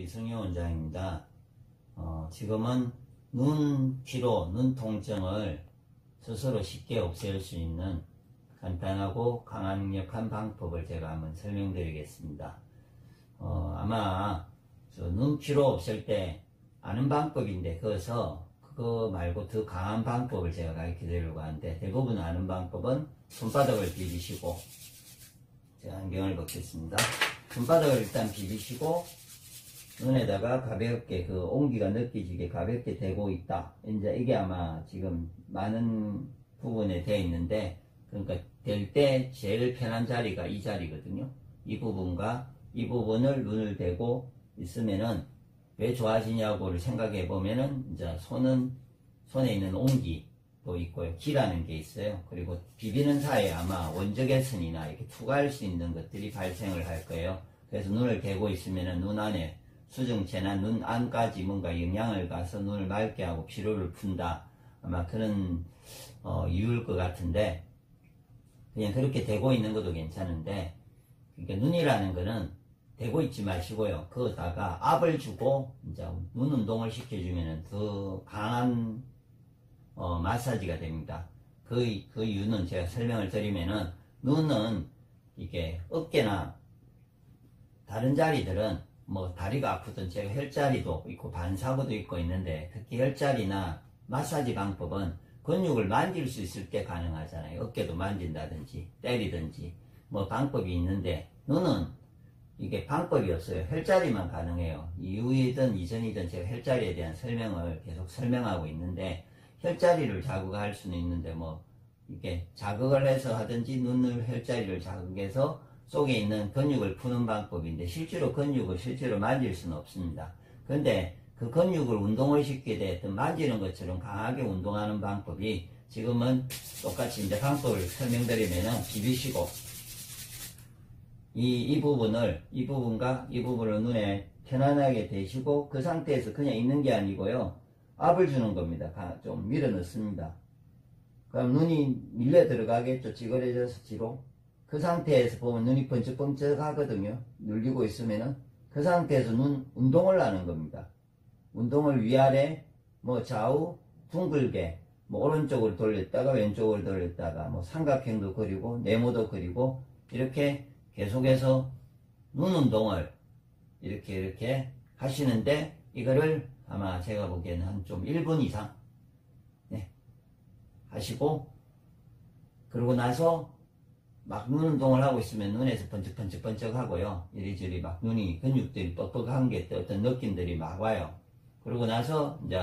이승효 원장입니다. 지금은 눈 피로, 눈 통증을 스스로 쉽게 없앨 수 있는 간단하고 강력한 방법을 제가 한번 설명드리겠습니다. 아마 눈 피로 없앨 때 아는 방법인데 그거 말고 더 강한 방법을 제가 가르쳐 드리려고 하는데, 대부분 아는 방법은 손바닥을 비비시고, 제가 안경을 벗겠습니다. 손바닥을 일단 비비시고 눈에다가 가볍게 온기가 느껴지게 가볍게 대고 있다. 이제 이게 아마 지금 많은 부분에 되어 있는데, 그러니까 될 때 제일 편한 자리가 이 자리거든요. 이 부분과 이 부분을 눈을 대고 있으면은 왜 좋아지냐고를 생각해 보면은, 이제 손에 있는 온기도 있고요. 기라는 게 있어요. 그리고 비비는 사이에 아마 원적외선이나 이렇게 투과할 수 있는 것들이 발생을 할 거예요. 그래서 눈을 대고 있으면은 눈 안에 수정체나 눈 안까지 뭔가 영향을 가서 눈을 맑게 하고 피로를 푼다. 아마 그런 이유일 것 같은데, 그냥 그렇게 대고 있는 것도 괜찮은데, 그러니까 눈이라는 거는 대고 있지 마시고요. 거기다가 압을 주고 이제 눈 운동을 시켜주면 더 강한 마사지가 됩니다. 그 이유는 제가 설명을 드리면은, 눈은 이게 어깨나 다른 자리들은 뭐 다리가 아프든 제가 혈자리도 있고 반사구도 있고 있는데, 특히 혈자리나 마사지 방법은 근육을 만질 수 있을 때 가능하잖아요. 어깨도 만진다든지 때리든지 뭐 방법이 있는데, 눈은 이게 방법이 없어요. 혈자리만 가능해요. 이후이든 이전이든 제가 혈자리에 대한 설명을 계속 설명하고 있는데, 혈자리를 자극할 수는 있는데 뭐 이게 자극을 해서 하든지 눈을 혈자리를 자극해서 속에 있는 근육을 푸는 방법인데, 실제로 근육을 실제로 만질 수는 없습니다. 그런데 그 근육을 운동을 시키게 되든 만지는 것처럼 강하게 운동하는 방법이, 지금은 똑같이 이제 방법을 설명드리면은, 비비시고 이 부분과 이 부분을 눈에 편안하게 대시고, 그 상태에서 그냥 있는 게 아니고요. 압을 주는 겁니다. 좀 밀어 넣습니다. 그럼 눈이 밀려 들어가겠죠. 찌그러져서 뒤로. 그 상태에서 보면 눈이 번쩍번쩍 하거든요. 눌리고 있으면은. 그 상태에서 눈 운동을 하는 겁니다. 운동을 위아래, 뭐 좌우, 둥글게, 뭐 오른쪽으로 돌렸다가 왼쪽으로 돌렸다가, 뭐 삼각형도 그리고 네모도 그리고, 이렇게 계속해서 눈 운동을 이렇게 하시는데, 이거를 아마 제가 보기에는 한 좀 1분 이상 하시고, 그러고 나서 막 눈 운동을 하고 있으면 눈에서 번쩍번쩍 하고요. 이리저리 막 눈이 근육들이 뻑뻑한 게 어떤 느낌들이 막 와요. 그러고 나서 이제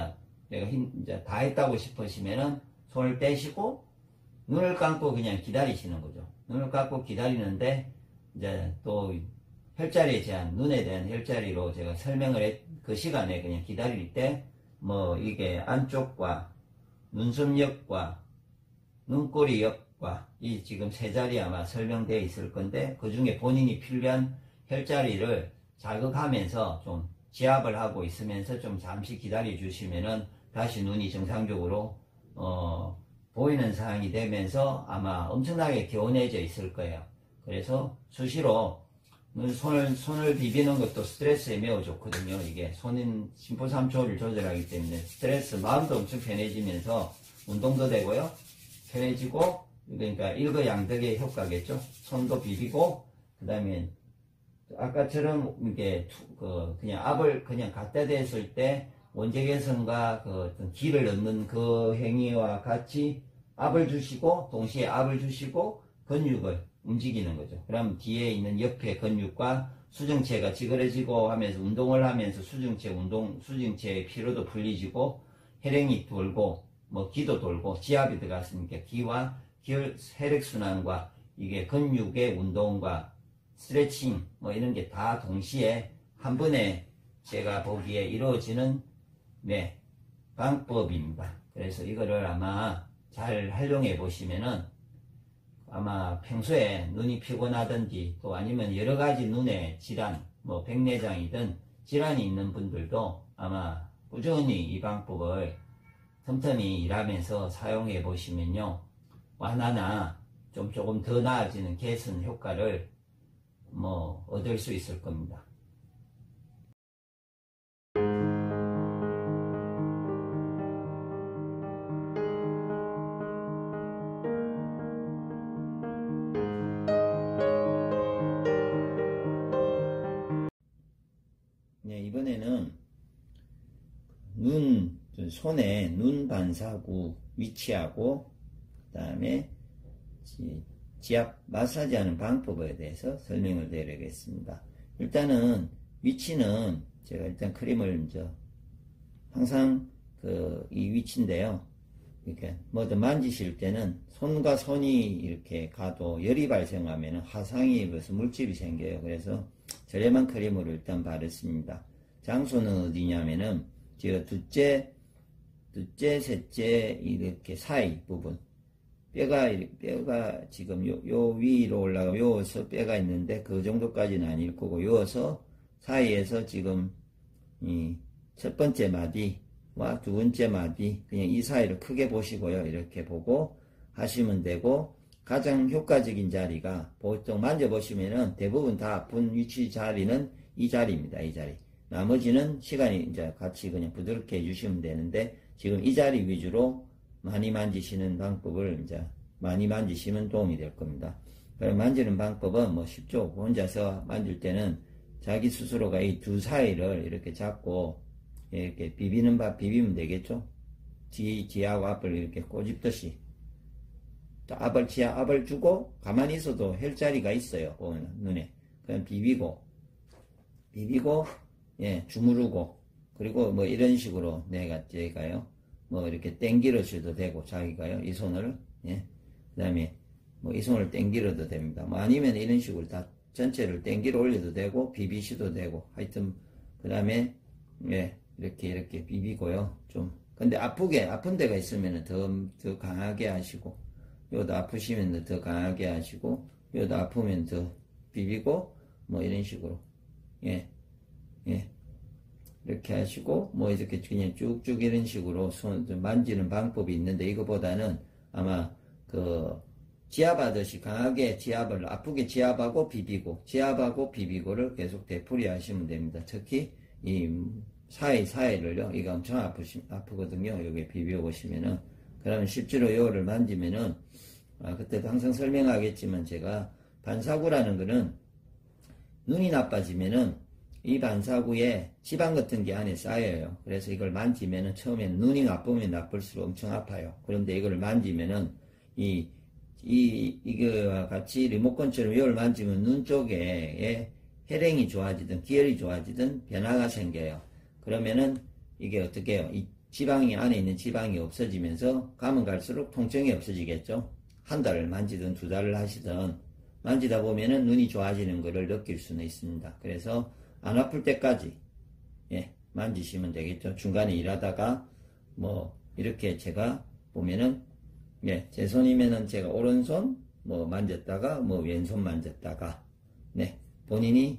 내가 이제 다 했다고 싶으시면은 손을 떼시고 눈을 감고 그냥 기다리시는 거죠. 눈을 감고 기다리는데, 이제 또 혈자리에 대한, 눈에 대한 혈자리로 제가 설명을 그 시간에 그냥 기다릴 때, 뭐 이게 안쪽과 눈썹역과 눈꼬리역과 이 지금 세 자리 아마 설명되어 있을 건데, 그 중에 본인이 필요한 혈자리를 자극하면서 좀 지압을 하고 있으면서 좀 잠시 기다려 주시면은 다시 눈이 정상적으로 보이는 상황이 되면서 아마 엄청나게 개운해져 있을 거예요. 그래서 수시로 손을 비비는 것도 스트레스에 매우 좋거든요. 이게 심포삼초를 조절하기 때문에 스트레스, 마음도 엄청 편해지면서 운동도 되고요. 편해지고, 그러니까 일거양득의 효과겠죠. 손도 비비고, 그 다음에 아까처럼 이게 그냥 압을 그냥 갖다 댔을 때 원적외선과 어떤 기를 넣는 그 행위와 같이 압을 주시고, 동시에 압을 주시고 근육을 움직이는 거죠. 그럼 뒤에 있는 옆에 근육과 수정체가 찌그러지고 하면서 운동을 하면서 수정체의 피로도 풀리지고, 혈행이 돌고, 뭐 기도 돌고, 지압이 들어갔으니까 기와 혈액순환과 이게 근육의 운동과 스트레칭 뭐 이런 게 다 동시에 한 번에 제가 보기에 이루어지는 방법입니다. 그래서 이거를 아마 잘 활용해 보시면은, 아마 평소에 눈이 피곤하든지 또 아니면 여러 가지 눈의 질환, 뭐 백내장이든 질환이 있는 분들도 아마 꾸준히 이 방법을 틈틈이 일하면서 사용해 보시면요, 완화나 조금 더 나아지는 개선 효과를 얻을 수 있을 겁니다. 손에 눈 반사구 위치하고 그 다음에 지압 마사지하는 방법에 대해서 설명을 드리겠습니다. 일단은 위치는 제가 일단 크림을 항상 이 위치인데요. 이렇게 뭐든 만지실 때는 손과 손이 이렇게 가도 열이 발생하면 화상이 입어서 물집이 생겨요. 그래서 저렴한 크림으로 일단 바르습니다. 장소는 어디냐면은 제가 둘째, 셋째 이렇게 사이 부분 뼈가 지금 요 위로 올라가 요어서 뼈가 있는데 그 정도까지는 아닐 거고 요어서 사이에서 지금 이 첫 번째 마디와 두 번째 마디 그냥 이 사이를 크게 보시고요. 이렇게 보고 하시면 되고 가장 효과적인 자리가 보통 만져보시면은 대부분 다 아픈 위치 자리는 이 자리입니다. 이 자리. 나머지는 시간이 이제 같이 그냥 부드럽게 해주시면 되는데 지금 이 자리 위주로 많이 만지시는 방법을 이제 많이 만지시면 도움이 될 겁니다. 그럼 만지는 방법은 뭐 쉽죠. 혼자서 만질 때는 자기 스스로가 이 두 사이를 이렇게 잡고 이렇게 비비면 되겠죠. 지하고 앞을 이렇게 꼬집듯이 또 앞을 주고 가만히 있어도 혈자리가 있어요. 보면 눈에. 그냥 비비고 예, 주무르고 그리고 뭐 이런 식으로 제가요. 뭐 이렇게 땡기러 줘도 되고 자기가요. 이 손을 예. 그다음에 뭐 이 손을 땡기러도 됩니다. 뭐 아니면 이런 식으로 다 전체를 땡기러 올려도 되고 비비시도 되고 하여튼 그다음에 예, 이렇게 비비고요. 좀 근데 아픈 데가 있으면 더 강하게 하시고 요도 아프시면 더 강하게 하시고 요도 아프면 더 비비고 뭐 이런 식으로 예 이렇게 하시고 뭐 이렇게 그냥 쭉쭉 이런 식으로 손 만지는 방법이 있는데 이거보다는 아마 지압하듯이 강하게 아프게 지압하고 비비고를 계속 되풀이 하시면 됩니다. 특히 이 사이를요, 이거 엄청 아프거든요. 여기 비벼보시면은. 그러면 실제로 요를 만지면은, 그때도 항상 설명하겠지만 제가 반사구라는 거는 눈이 나빠지면은 이 반사구에 지방 같은 게 안에 쌓여요. 그래서 이걸 만지면은 처음에는 눈이 나쁘면 나쁠수록 엄청 아파요. 그런데 이걸 만지면은 이거와 같이 리모컨처럼 요를 만지면 눈 쪽에 혈행이 좋아지든 기혈이 좋아지든 변화가 생겨요. 그러면은 이게 어떻게 해요? 이 지방이 안에 있는 지방이 없어지면서 가면 갈수록 통증이 없어지겠죠. 한 달을 만지든 두 달을 하시든 만지다 보면은 눈이 좋아지는 것을 느낄 수는 있습니다. 그래서 안 아플 때까지 만지시면 되겠죠. 중간에 일하다가 뭐 이렇게 제가 보면은 제 손이면은 제가 오른손 뭐 만졌다가 뭐 왼손 만졌다가 본인이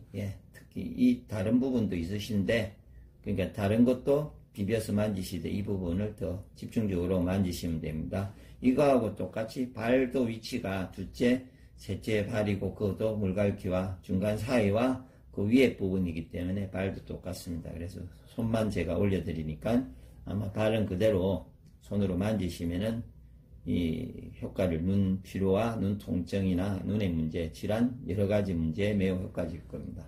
특히 이 다른 부분도 있으신데 그러니까 다른 것도 비벼서 만지시되 이 부분을 더 집중적으로 만지시면 됩니다. 이거하고 똑같이 발도 위치가 둘째, 셋째 발이고 그것도 물갈퀴와 중간 사이와 그 위에 부분이기 때문에 발도 똑같습니다. 그래서 손만 제가 올려드리니까 아마 발은 그대로 손으로 만지시면은 이 효과를 눈 피로와 눈 통증이나 눈의 문제, 질환 여러 가지 문제에 매우 효과적일 겁니다.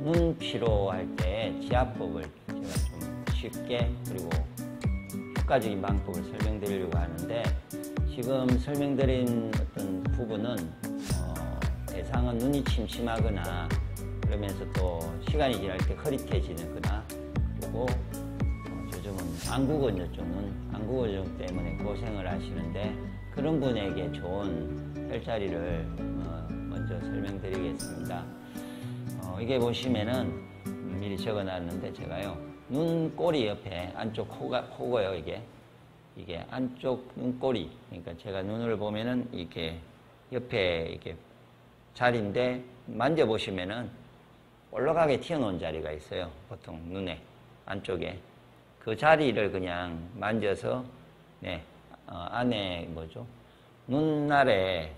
눈 피로할 때 지압법을 제가 좀 쉽게 그리고 효과적인 방법을 설명드리려고 하는데 지금 설명드린 어떤 부분은 대상은 눈이 침침하거나 그러면서 또 시간이 지날 때 흐릿해지거나 그리고 요즘은 안구건조증 때문에 고생을 하시는데 그런 분에게 좋은 혈자리를 먼저 설명드리겠습니다. 이게 보시면은 미리 적어놨는데 제가요 눈꼬리 옆에 안쪽 코고요. 이게 안쪽 눈꼬리. 그러니까 제가 눈을 보면은 이렇게 옆에 이렇게 자리인데 만져보시면은 올라가게 튀어나온 자리가 있어요. 보통 눈에 안쪽에 그 자리를 그냥 만져서 안에 눈알에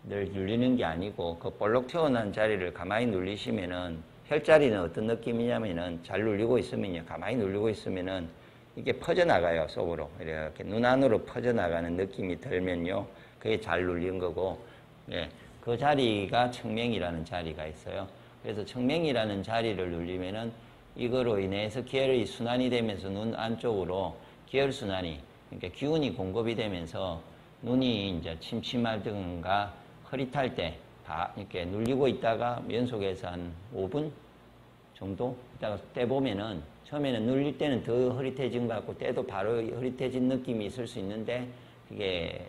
늘 눌리는 게 아니고 그 볼록 튀어나온 자리를 가만히 눌리시면은 혈자리는 어떤 느낌이냐면은 잘 눌리고 있으면요. 가만히 눌리고 있으면은 이게 퍼져나가요. 속으로. 이렇게 눈 안으로 퍼져나가는 느낌이 들면요. 그게 잘 눌린 거고, 예. 그 자리가 청명이라는 자리가 있어요. 그래서 청명이라는 자리를 눌리면은 이거로 인해서 기혈이 순환이 되면서 눈 안쪽으로 기혈순환이, 그러니까 기운이 공급이 되면서 눈이 이제 침침하든가 흐릿할 때 이렇게 눌리고 있다가 연속해서 한 5분 정도 있다가 떼보면은 처음에는 눌릴 때는 더 흐릿해진 것 같고 때도 바로 흐릿해진 느낌이 있을 수 있는데 그게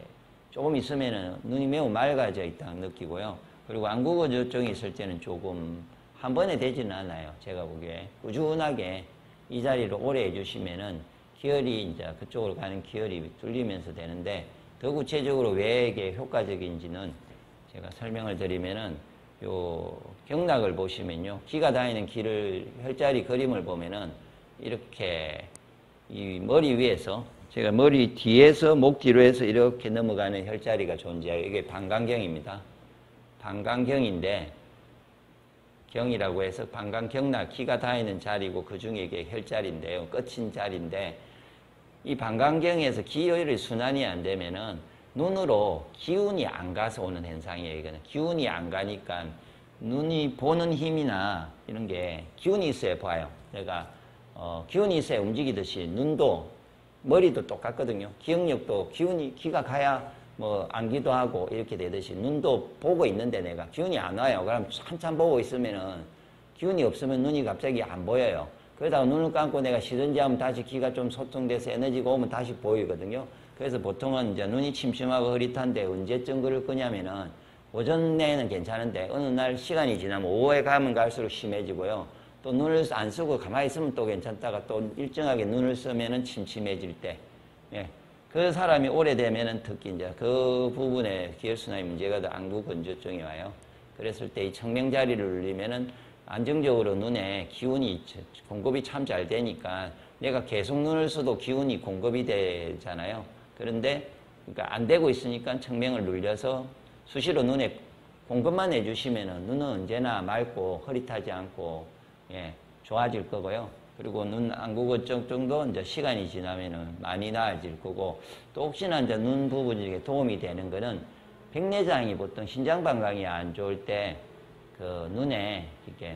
조금 있으면은 눈이 매우 맑아져 있다는 느끼고요. 그리고 안구거 저쪽에 있을 때는 조금 한 번에 되지는 않아요. 제가 보기에 꾸준하게 이 자리를 오래 해주시면은 기혈이 이제 그쪽으로 가는 기혈이 뚫리면서 되는데 더 구체적으로 왜 이게 효과적인지는 제가 설명을 드리면은 요 경락을 보시면요. 기가 다니는 길을 혈자리 그림을 보면은 이렇게 이 머리 위에서 제가 머리 뒤에서 목 뒤로 해서 이렇게 넘어가는 혈자리가 존재해요. 이게 방광경입니다. 방광경인데 경이라고 해서 방광경락 기가 다니는 자리고 그 중에 이게 혈자리인데요. 끝인 자리인데 이 방광경에서 기혈의 순환이 안 되면은 눈으로 기운이 안 가서 오는 현상이에요. 이거는 기운이 안 가니까 눈이 보는 힘이나 이런 게 기운이 있어야 봐요. 내가 기운이 있어야 움직이듯이 눈도 머리도 똑같거든요. 기억력도 기가 가야 뭐 안기도 하고 이렇게 되듯이 눈도 보고 있는데 내가 기운이 안 와요. 그럼 한참 보고 있으면은 기운이 없으면 눈이 갑자기 안 보여요. 그러다가 눈을 감고 내가 쉬든지 하면 다시 기가 좀 소통돼서 에너지가 오면 다시 보이거든요. 그래서 보통은 이제 눈이 침침하고 흐릿한데 언제쯤 그럴 거냐면은 오전에는 괜찮은데 어느 날 시간이 지나면 오후에 가면 갈수록 심해지고요. 또 눈을 안 쓰고 가만히 있으면 또 괜찮다가 또 일정하게 눈을 쓰면은 침침해질 때. 예. 그 사람이 오래되면은 특히 이제 그 부분에 기혈순환이 문제가 더 안구 건조증이 와요. 그랬을 때 이 청명자리를 눌리면은 안정적으로 눈에 기운이 공급이 참 잘 되니까 내가 계속 눈을 써도 기운이 공급이 되잖아요. 그런데 그러니까 안 되고 있으니까 청명을 눌려서 수시로 눈에 공급만 해주시면은 눈은 언제나 맑고 흐릿하지 않고 예, 좋아질 거고요. 그리고 눈 안구 정도 이제 시간이 지나면은 많이 나아질 거고 또 혹시나 이제 눈 부분에 도움이 되는 거는 백내장이 보통 신장방광이 안 좋을 때 그 눈에 이렇게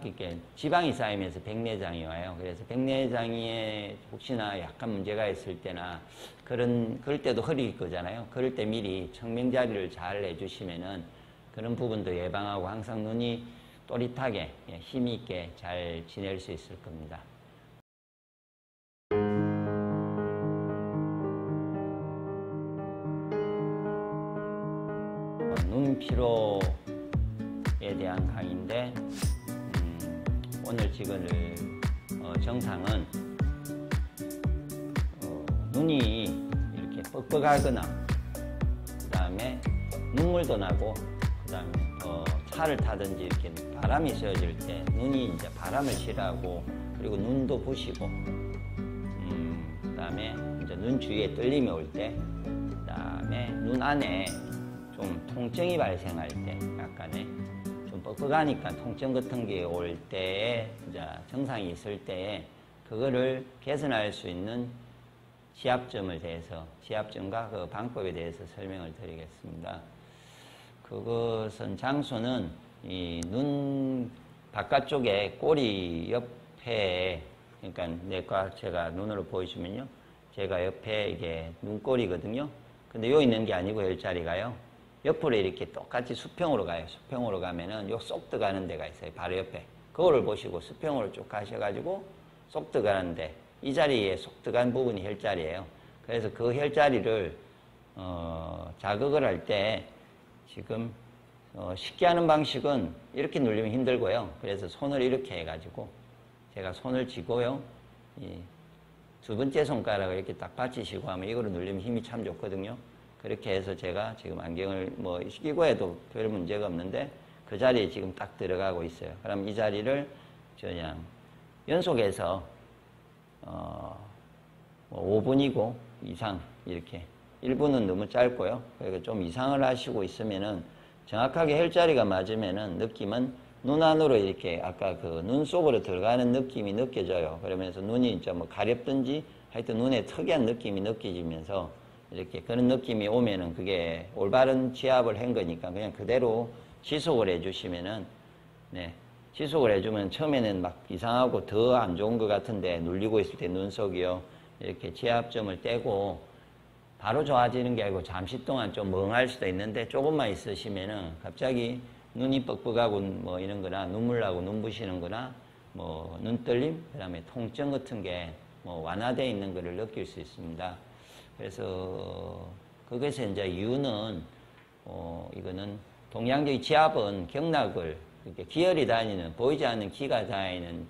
이렇게 지방이 쌓이면서 백내장이 와요. 그래서 백내장에 혹시나 약간 문제가 있을 때나 그럴 때도 흐릴 거잖아요. 그럴 때 미리 청명자리를 잘 해주시면은 그런 부분도 예방하고 항상 눈이 또릿하게 힘이 있게 잘 지낼 수 있을 겁니다. 눈 피로에 대한 강의인데 오늘 찍을 정상은 눈이 이렇게 뻑뻑하거나 그 다음에 눈물도 나고 그 다음에 차를 타든지 이렇게 바람이 쐬어질 때 눈이 이제 바람을 싫어하고 그리고 눈도 부시고 그 다음에 이제 눈 주위에 떨림이 올 때 그 다음에 눈 안에 좀 통증이 발생할 때 약간의 좀 뻑뻑하니까 통증 같은 게 올 때에 이제 증상이 있을 때에 그거를 개선할 수 있는 지압점과 그 방법에 대해서 설명을 드리겠습니다. 그것은 장소는 이 눈 바깥쪽에 꼬리 옆에 그러니까 제가 눈으로 보여주면요. 제가 옆에 이게 눈꼬리거든요. 근데 요 있는 게 아니고 혈자리가요. 옆으로 이렇게 똑같이 수평으로 가요. 수평으로 가면은 요 쏙 들어가는 데가 있어요. 바로 옆에. 그거를 보시고 수평으로 쭉 가셔가지고 쏙 들어가는데 이 자리에 쏙 들어간 부분이 혈자리예요. 그래서 그 혈자리를 자극을 할 때 지금 쉽게 하는 방식은 이렇게 눌리면 힘들고요. 그래서 손을 이렇게 해가지고 제가 손을 쥐고요. 이 두 번째 손가락을 이렇게 딱 받치시고 하면 이거로 눌리면 힘이 참 좋거든요. 그렇게 해서 제가 지금 안경을 뭐 끼고 해도 별 문제가 없는데 그 자리에 지금 딱 들어가고 있어요. 그럼 이 자리를 그냥 연속해서 5분이고 이상 이렇게 일부는 너무 짧고요. 그러니까 좀 이상을 하시고 있으면은 정확하게 혈자리가 맞으면은 느낌은 눈 안으로 이렇게 아까 그 눈 속으로 들어가는 느낌이 느껴져요. 그러면서 눈이 이제 뭐 가렵든지 하여튼 눈에 특이한 느낌이 느껴지면서 이렇게 그런 느낌이 오면은 그게 올바른 지압을 한 거니까 그냥 그대로 지속을 해주시면은 네. 지속을 해주면 처음에는 막 이상하고 더 안 좋은 것 같은데 눌리고 있을 때 눈속이요. 이렇게 지압점을 떼고 바로 좋아지는 게 아니고 잠시 동안 좀 멍할 수도 있는데 조금만 있으시면은 갑자기 눈이 뻑뻑하고 뭐 이런 거나 눈물 나고 눈 부시는 거나 뭐 눈떨림, 그 다음에 통증 같은 게 뭐 완화되어 있는 것을 느낄 수 있습니다. 그래서 그것의 이제 이유는 이거는 동양적인 지압은 경락을 이렇게 기혈이 다니는 보이지 않는 기가 다니는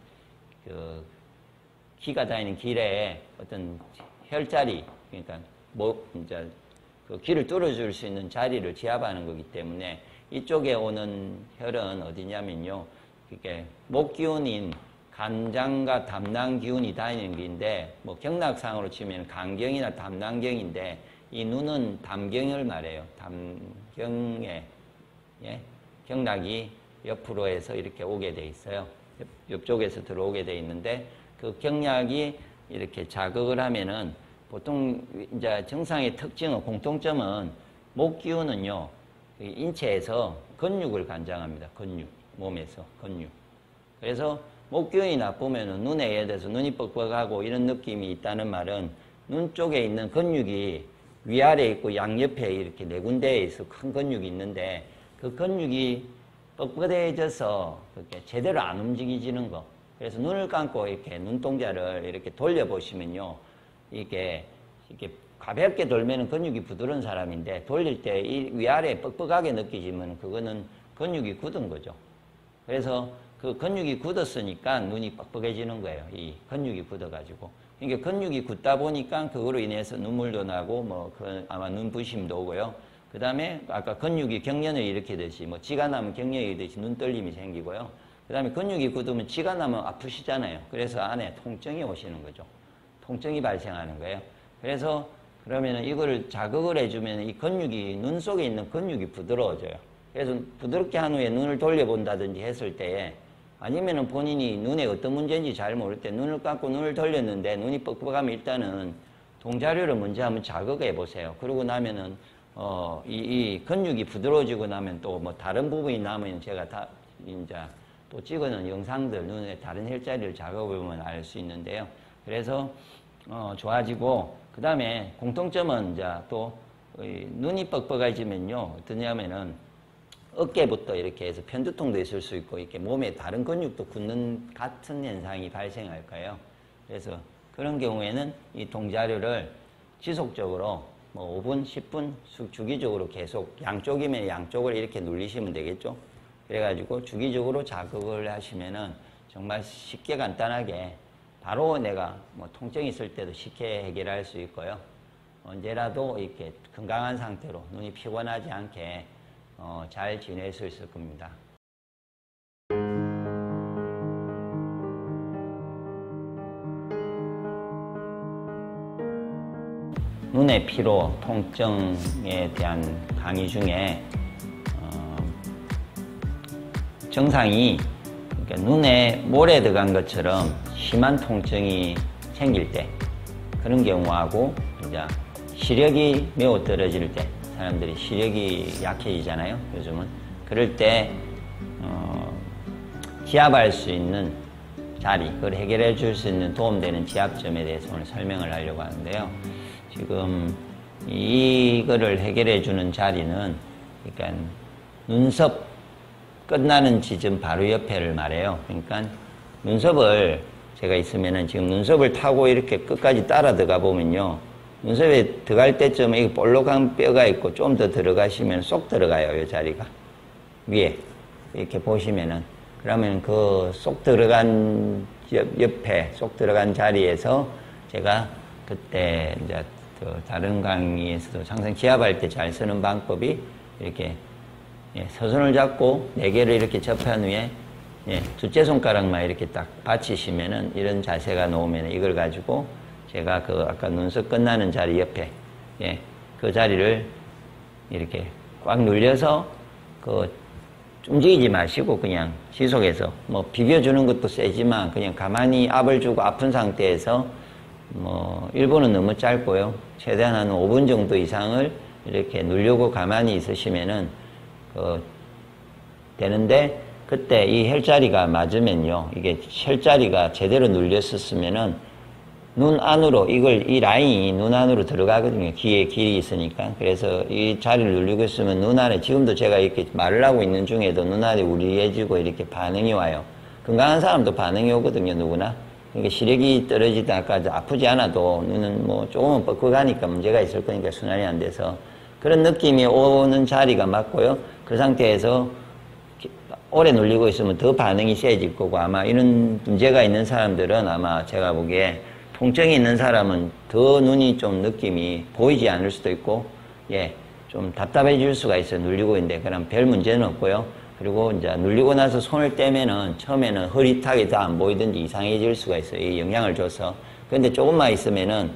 기가 다니는 길에 어떤 혈자리 그러니까 뭐 이제 그 길을 뚫어줄 수 있는 자리를 지압하는 거기 때문에 이쪽에 오는 혈은 어디냐면요, 이게 목 기운인 간장과 담낭 기운이 다니는 길인데 뭐 경락상으로 치면 간경이나 담낭경인데 이 눈은 담경을 말해요. 담경에 예? 경락이 옆으로 해서 이렇게 오게 돼 있어요. 옆쪽에서 들어오게 돼 있는데 그 경락이 이렇게 자극을 하면은 보통 이제 증상의 특징은 공통점은 목 기운은요 인체에서 근육을 관장합니다. 근육 몸에서 근육. 그래서 목 기운이 나쁘면은 눈에 예를 들어서 눈이 뻑뻑하고 이런 느낌이 있다는 말은 눈 쪽에 있는 근육이 위아래에 있고 양옆에 이렇게 네 군데에 있어 큰 근육이 있는데 그 근육이 뻣뻣해져서 그렇게 제대로 안 움직이지는 거. 그래서 눈을 감고 이렇게 눈동자를 이렇게 돌려보시면요. 이게 가볍게 돌면은 근육이 부드러운 사람인데 돌릴 때 이 위아래에 뻑뻑하게 느끼지만 그거는 근육이 굳은 거죠. 그래서 그 근육이 굳었으니까 눈이 뻑뻑해지는 거예요. 이 근육이 굳어가지고. 그러니까 근육이 굳다 보니까 그거로 인해서 눈물도 나고 뭐 아마 눈부심도 오고요. 그 다음에 아까 근육이 경련을 일으키듯이 뭐 쥐가 나면 경련이 일으키듯이 눈떨림이 생기고요. 그 다음에 근육이 굳으면 쥐가 나면 아프시잖아요. 그래서 안에 통증이 오시는 거죠. 통증이 발생하는 거예요. 그래서 그러면은 이거를 자극을 해주면 이 근육이 눈 속에 있는 근육이 부드러워져요. 그래서 부드럽게 한 후에 눈을 돌려본다든지 했을 때에 아니면은 본인이 눈에 어떤 문제인지 잘 모를 때 눈을 감고 눈을 돌렸는데 눈이 뻑뻑하면 일단은 동자료를 먼저 한번 자극해 보세요. 그러고 나면은 이 근육이 부드러워지고 나면 또 뭐 다른 부분이 남으면 제가 다 이제 또 찍어놓은 영상들 눈에 다른 혈자리를 자극해보면 알 수 있는데요. 그래서 좋아지고 그 다음에 공통점은 이제 또 눈이 뻑뻑해지면요 어떠냐면은 어깨부터 이렇게 해서 편두통도 있을 수 있고 이렇게 몸에 다른 근육도 굳는 같은 현상이 발생할 거예요. 그래서 그런 경우에는 이 동자료를 지속적으로 뭐 5분, 10분 주기적으로 계속 양쪽이면 양쪽을 이렇게 눌리시면 되겠죠. 그래가지고 주기적으로 자극을 하시면은 정말 쉽게 간단하게 바로 내가 뭐 통증이 있을 때도 쉽게 해결할 수 있고요. 언제라도 이렇게 건강한 상태로 눈이 피곤하지 않게 잘 지낼 수 있을 겁니다. 눈의 피로, 통증에 대한 강의 중에 증상이 그러니까 눈에 모래 들어간 것처럼 심한 통증이 생길 때 그런 경우하고 이제 시력이 매우 떨어질 때 사람들이 시력이 약해지잖아요. 요즘은 그럴 때 지압할 수 있는 자리, 그걸 해결해 줄 수 있는 도움되는 지압점에 대해서 오늘 설명을 하려고 하는데요. 지금 이거를 해결해 주는 자리는 그러니까 눈썹 끝나는 지점 바로 옆에를 말해요. 그러니까 눈썹을 제가 있으면은 지금 눈썹을 타고 이렇게 끝까지 따라 들어가 보면요. 눈썹에 들어갈 때쯤에 이 볼록한 뼈가 있고 좀 더 들어가시면 쏙 들어가요. 이 자리가. 위에. 이렇게 보시면은. 그러면 그 쏙 들어간 옆에 쏙 들어간 자리에서 제가 그때 이제 다른 강의에서도 항상 지압할 때 잘 쓰는 방법이 이렇게 서손을 잡고 4개를 이렇게 접한 후에 두째 손가락만 이렇게 딱 받치시면은 이런 자세가 나오면 이걸 가지고 제가 그 아까 눈썹 끝나는 자리 옆에 그 자리를 이렇게 꽉 눌려서 움직이지 마시고 그냥 지속해서 뭐 비벼주는 것도 세지만 그냥 가만히 압을 주고 아픈 상태에서 뭐 1분은 너무 짧고요. 최대한 한 5분 정도 이상을 이렇게 누르고 가만히 있으시면은 되는데, 그때 이 혈자리가 맞으면요, 이게 혈자리가 제대로 눌렸었으면은 눈 안으로 이 라인이 눈 안으로 들어가거든요. 귀에 길이 있으니까. 그래서 이 자리를 누르고 있으면 눈 안에, 지금도 제가 이렇게 말을 하고 있는 중에도 눈 안에 우리해지고 이렇게 반응이 와요. 건강한 사람도 반응이 오거든요, 누구나. 그러니까 시력이 떨어지다가 아프지 않아도 눈은 뭐 조금은 뻑뻑하니까 문제가 있을 거니까 순환이 안 돼서 그런 느낌이 오는 자리가 맞고요. 그 상태에서 오래 눌리고 있으면 더 반응이 세질 거고, 아마 이런 문제가 있는 사람들은 아마 제가 보기에 통증이 있는 사람은 더 눈이 좀 느낌이 보이지 않을 수도 있고, 예, 좀 답답해질 수가 있어요. 눌리고 있는데. 그럼 별 문제는 없고요. 그리고 이제 눌리고 나서 손을 떼면은 처음에는 흐릿하게 다 안 보이든지 이상해질 수가 있어요. 이 영향을 줘서. 근데 조금만 있으면은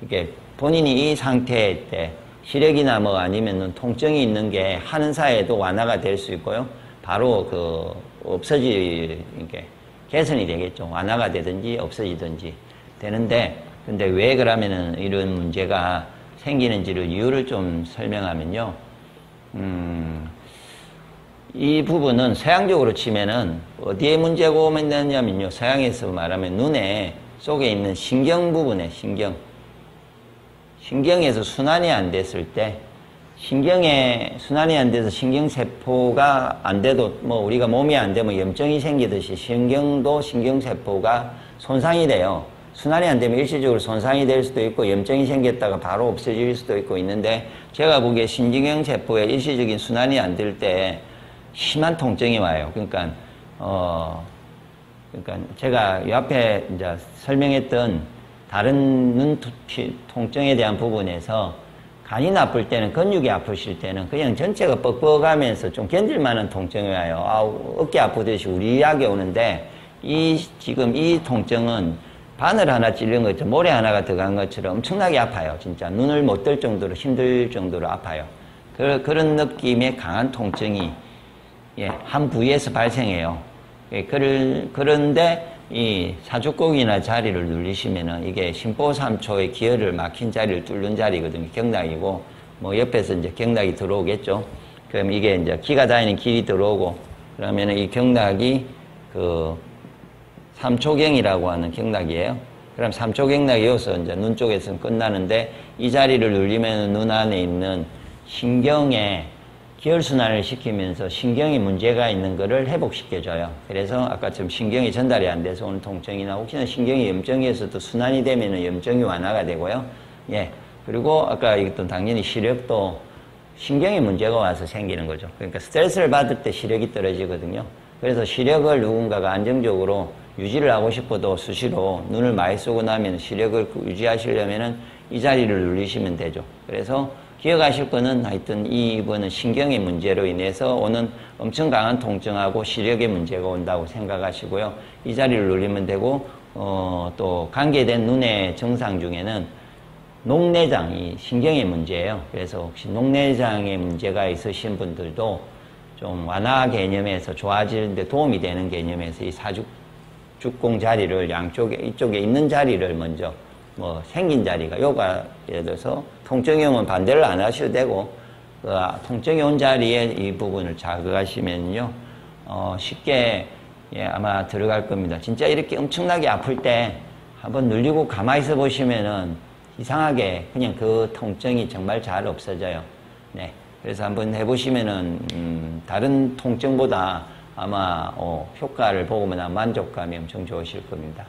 이게 본인이 이 상태 때 시력이나 뭐 아니면은 통증이 있는 게 하는 사이에도 완화가 될 수 있고요. 바로 이게 개선이 되겠죠. 완화가 되든지 없어지든지 되는데, 근데 왜 그러면은 이런 문제가 생기는지를 이유를 좀 설명하면요. 이 부분은 서양적으로 치면은 어디에 문제가 오면 되냐면요. 서양에서 말하면 눈에 속에 있는 신경 부분에 신경에서 순환이 안 됐을 때, 신경에 순환이 안 돼서 신경세포가 안 돼도 뭐 우리가 몸이 안 되면 염증이 생기듯이 신경도 신경세포가 손상이 돼요. 순환이 안 되면 일시적으로 손상이 될 수도 있고 염증이 생겼다가 바로 없어질 수도 있고 있는데, 제가 보기에 신경세포의 일시적인 순환이 안 될 때 심한 통증이 와요. 그러니까 제가 이 앞에 이제 설명했던 다른 눈 통증에 대한 부분에서 간이 나쁠 때는, 근육이 아프실 때는 그냥 전체가 뻑뻑하면서 좀 견딜만한 통증이 와요. 어깨 아프듯이 우리하게 오는데, 지금 이 통증은 바늘 하나 찔린 것처럼, 모래 하나가 들어간 것처럼 엄청나게 아파요. 진짜 눈을 못 뜰 정도로 힘들 정도로 아파요. 그런 느낌의 강한 통증이 한 부위에서 발생해요. 그런데 이 사족곡이나 자리를 눌리시면은 이게 심보삼초의 기혈을 막힌 자리를 뚫는 자리거든요. 경락이고, 뭐 옆에서 이제 경락이 들어오겠죠. 그럼 이게 이제 기가 다니는 길이 들어오고, 그러면은 이 경락이 삼초경이라고 하는 경락이에요. 그럼 삼초경락이어서 이제 눈 쪽에서는 끝나는데, 이 자리를 눌리면 눈 안에 있는 신경에 기혈순환을 시키면서 신경에 문제가 있는 거를 회복시켜줘요. 그래서 아까처럼 신경이 전달이 안 돼서 오는 통증이나, 혹시나 신경이 염증에서도 순환이 되면은 염증이 완화가 되고요. 예. 그리고 아까 이것도 당연히 시력도 신경에 문제가 와서 생기는 거죠. 그러니까 스트레스를 받을 때 시력이 떨어지거든요. 그래서 시력을 누군가가 안정적으로 유지를 하고 싶어도 수시로 눈을 많이 쓰고 나면 시력을 유지하시려면은 이 자리를 눌리시면 되죠. 그래서 기억하실 거는 하여튼 이번은 신경의 문제로 인해서 오는 엄청 강한 통증하고 시력의 문제가 온다고 생각하시고요. 이 자리를 누르면 되고, 또 관계된 눈의 증상 중에는 녹내장이 신경의 문제예요. 그래서 혹시 녹내장의 문제가 있으신 분들도 좀 완화 개념에서 좋아지는데 도움이 되는 개념에서 이 사죽공 자리를 양쪽에, 이쪽에 있는 자리를 먼저 뭐 생긴 자리가, 요가 예를 들어서 통증이 오면 반대를 안 하셔도 되고, 통증이 온 자리에 이 부분을 자극하시면요, 쉽게 아마 들어갈 겁니다. 진짜 이렇게 엄청나게 아플 때 한번 눌리고 가만히 있어 보시면은 이상하게 그냥 그 통증이 정말 잘 없어져요. 네. 그래서 한번 해보시면은 다른 통증보다 아마 효과를 보거나 만족감이 엄청 좋으실 겁니다.